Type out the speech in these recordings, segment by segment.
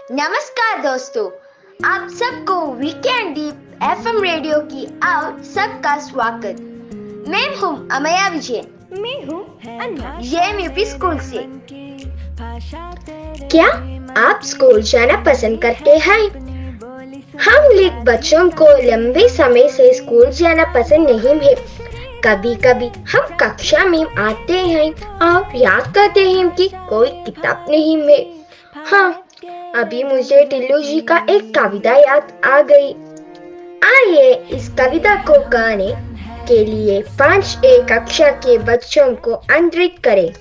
नमस्कार दोस्तों, आप सबको वीकेंड डीप एफएम रेडियो की आओ सबका स्वागत। मैं हूँ अमया विजय। मैं हूँ अन्ना। यूपी स्कूल से। क्या आप स्कूल जाना पसंद करते हैं? हम लिख बच्चों को लंबे समय से स्कूल जाना पसंद नहीं है। कभी कभी हम कक्षा में आते हैं और याद करते हैं कि कोई किताब नहीं है। हाँ, अभी मुझे टिल्लू जी का एक कविता याद आ गई। आइए इस कविता को गाने के लिए 5A कक्षा के बच्चों को आमंत्रित करें।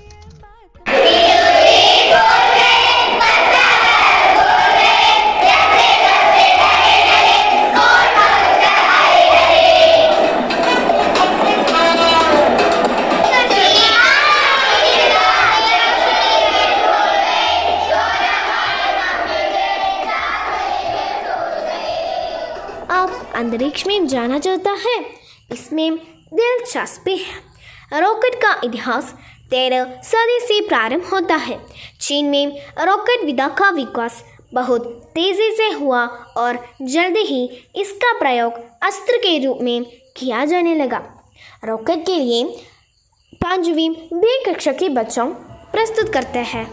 अंतरिक्ष में जाना चाहता है, इसमें दिलचस्पी है। रॉकेट का इतिहास 13 सदी से प्रारंभ होता है। चीन में रॉकेट विधा का विकास बहुत तेजी से हुआ और जल्द ही इसका प्रयोग अस्त्र के रूप में किया जाने लगा। रॉकेट के लिए 5वीं B कक्षा के बच्चों प्रस्तुत करते हैं।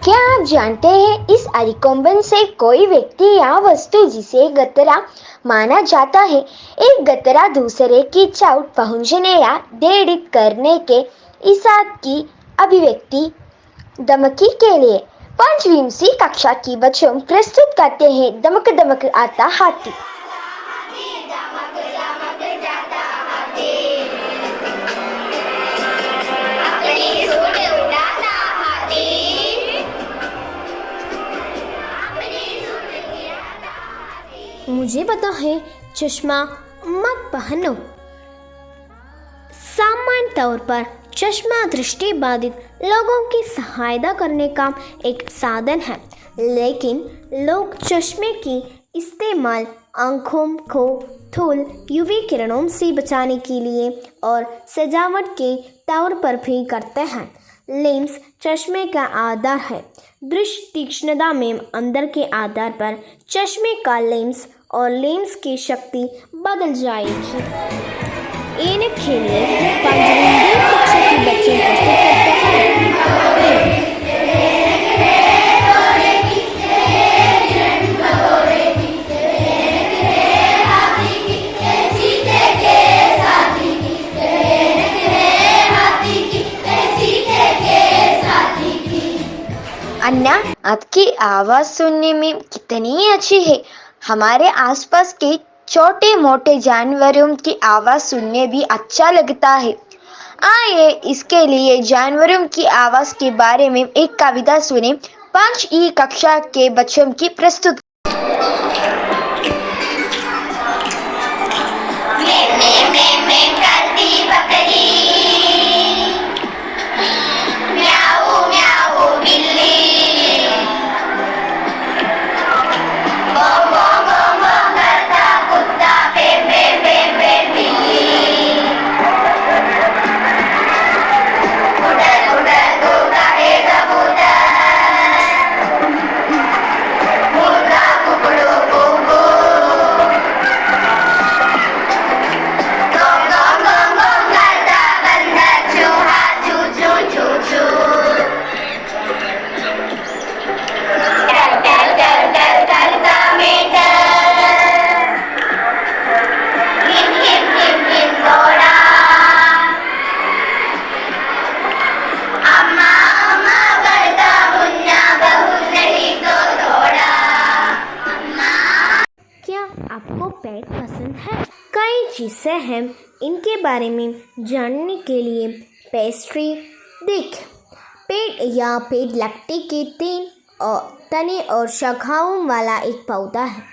क्या आप जानते हैं इस अरिकोंबन से कोई व्यक्ति या वस्तु जिसे गतरा माना जाता है, एक गतरा दूसरे की चोट पहुंचने या डेढ़ करने के इशारे की अभिव्यक्ति धमकी के लिए 5वीं C कक्षा की बच्चों प्रस्तुत करते हैं दमक दमक आता हाथी। मुझे पता है, चश्मा मत पहनो। सामान्य तौर पर चश्मा दृष्टि बाधित लोगों की सहायता करने का एक साधन है, लेकिन लोग चश्मे की इस्तेमाल आँखों को धूल UV किरणों से बचाने के लिए और सजावट के तौर पर भी करते हैं। लेंस चश्मे का आधार है। दृष्टि तीक्ष्णता में अंतर के आधार पर चश्मे का लेंस और लेंस की शक्ति बदल जाएगी। इन के लिए 5वीं B कक्षा के बच्चे प्रस्तुत करते हैं। अन्ना, आपकी आवाज सुनने में कितनी अच्छी है। हमारे आसपास के छोटे मोटे जानवरों की आवाज सुनने भी अच्छा लगता है। आइए इसके लिए जानवरों की आवाज के बारे में एक कविता सुने। 5E कक्षा के बच्चों की प्रस्तुत। आपको पेट पसंद है? कई चीज़ें हैं इनके बारे में जानने के लिए पेस्ट्री देख। पेट या पेट लकड़ी के 3 तने और शाखाओं वाला एक पौधा है।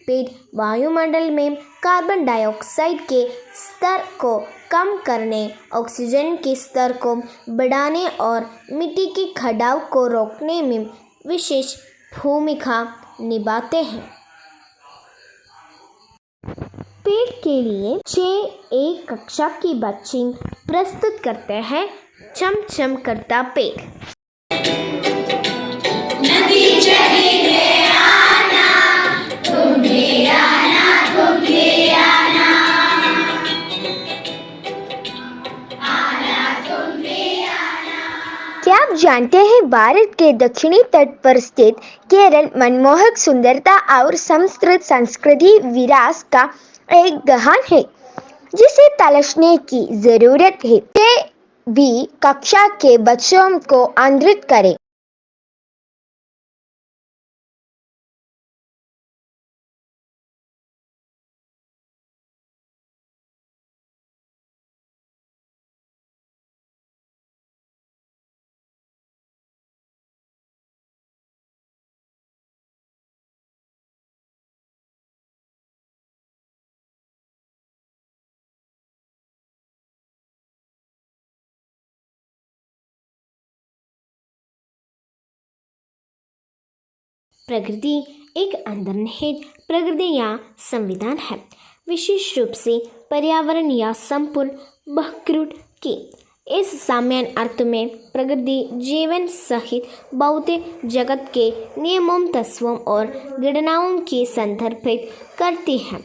पेड़ वायुमंडल में कार्बन डाइऑक्साइड के स्तर को कम करने, ऑक्सीजन के स्तर को बढ़ाने और मिट्टी की कटाव को रोकने में विशेष भूमिका निभाते हैं। पेड़ के लिए 6 कक्षा की बच्चे प्रस्तुत करते हैं चम चम करता पेड़। नदी चली है आना, तुम भी आना, तुम भी आना, आना तुम भी आना। क्या आप जानते हैं भारत के दक्षिणी तट पर स्थित केरल मनमोहक सुंदरता और समृद्ध संस्कृति विरासत का एक गहन है जिसे तलाशने की जरूरत है। ये भी कक्षा के बच्चों को आमंत्रित करें। प्रकृति एक अंतर्निहित प्रकृति या संविधान है, विशेष रूप से पर्यावरण या संपूर्ण बहुकृत की। इस सामान्य अर्थ में प्रकृति जीवन सहित भौतिक जगत के नियमों, तत्वों और घटनाओं की संदर्भित करती है।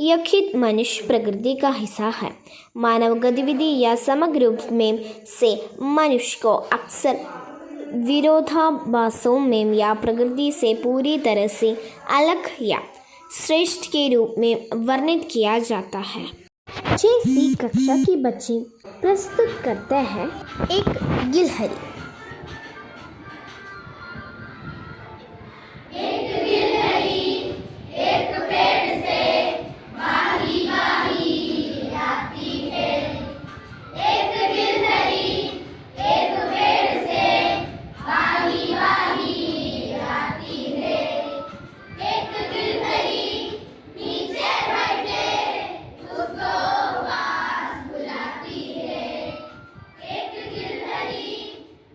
यखित मनुष्य प्रकृति का हिस्सा है। मानव गतिविधि या समग्र रूप में से मनुष्य को अक्सर विरोधाभासों में या प्रकृति से पूरी तरह से अलग या श्रेष्ठ के रूप में वर्णित किया जाता है। 6 कक्षा के बच्चे प्रस्तुत करते हैं एक गिलहरी। एक पेड़ से बारी बारी आती है, एक गिलहरी एक पेड़ से बारी बारी आती है, एक गिलहरी नीचे बैठे उसको पास बुलाती है, एक गिलहरी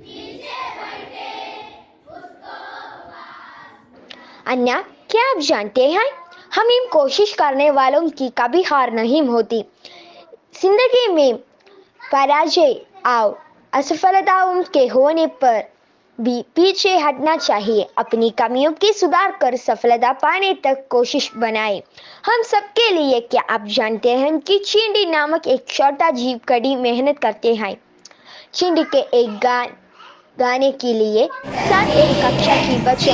नीचे बैठे उसको पास। अन्या, क्या आप जानते हैं हम इन कोशिश करने वालों की कभी हार नहीं होती। जिंदगी में पराजय और असफलताओं के होने पर भी पीछे हटना चाहिए। अपनी कमियों की सुधार कर सफलता पाने तक कोशिश बनाएं। हम सबके लिए क्या आप जानते हैं कि चींटी नामक एक छोटा जीव कड़ी मेहनत करते हैं। चींटी के एक गाने के लिए 7 कक्षा की बच्चों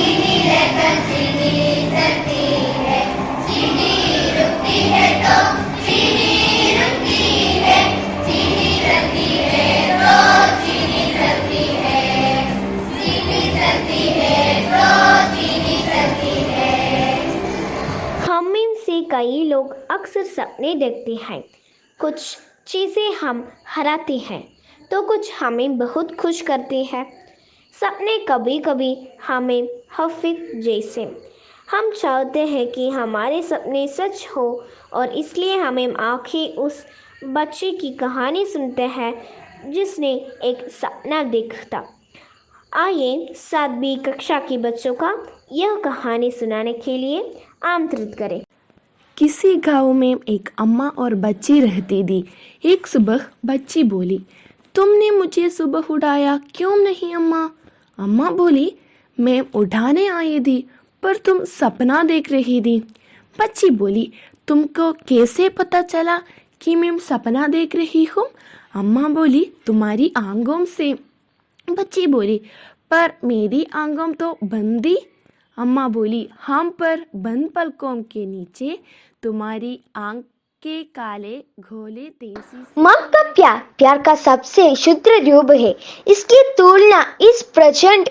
हम में से कई लोग अक्सर सपने देखते हैं। कुछ चीज़ें हम हराते हैं तो कुछ हमें बहुत खुश करते हैं। सपने कभी कभी हमें हफीज जैसे हम चाहते हैं कि हमारे सपने सच हो और इसलिए हमें आखिर उस बच्चे की कहानी सुनते हैं जिसने एक सपना देखा। आइए 7वीं कक्षा के बच्चों का यह कहानी सुनाने के लिए आमंत्रित करें। किसी गांव में एक अम्मा और बच्ची रहती थी। एक सुबह बच्ची बोली, तुमने मुझे सुबह उठाया क्यों नहीं अम्मा? अम्मा बोली, मैं उठाने आई थी पर तुम सपना देख रही थी। बच्ची बोली, तुमको कैसे पता चला कि मैं सपना देख रही हूँ? अम्मा बोली, तुम्हारी आंखों से। बच्ची बोली, पर मेरी आंखों तो बंद थी। अम्मा बोली, हम पर बंद पलकों के नीचे तुम्हारी आंख के काले घोले तेजी से। माँ का प्यार का सबसे शुद्ध रूप है। इसकी तुलना इस प्रचंड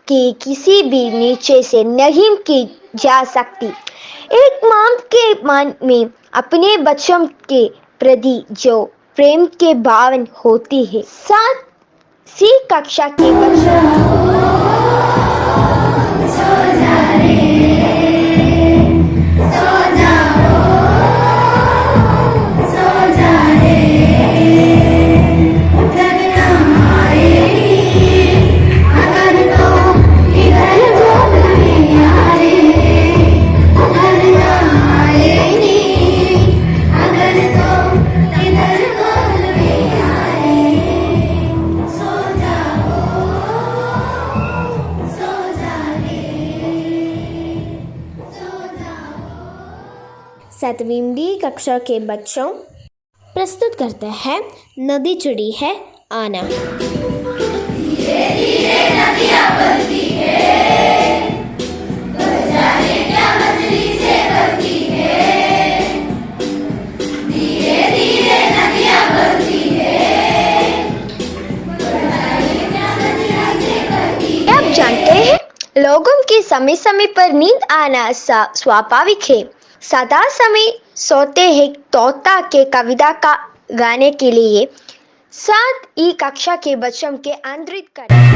के किसी भी नीचे से नहीं की जा सकती। एक माँ के मन में अपने बच्चों के प्रति जो प्रेम के भावना होती है। 7वीं कक्षा के बच्चों 7वीं डी कक्षा के बच्चों प्रस्तुत करते हैं नदी चढ़ी है आना। धीरे धीरे नदियाँ बनती है, जाने क्या मछली से बनती है। धीरे धीरे नदियाँ बनती है, जाने क्या मछली से बनती है। आप जानते हैं लोगों की समय समय पर नींद आना स्वाभाविक है। सदा समय सोते हैं तोता के कविता का गाने के लिए 7 ई कक्षा के बच्चों के आंतरिक करें।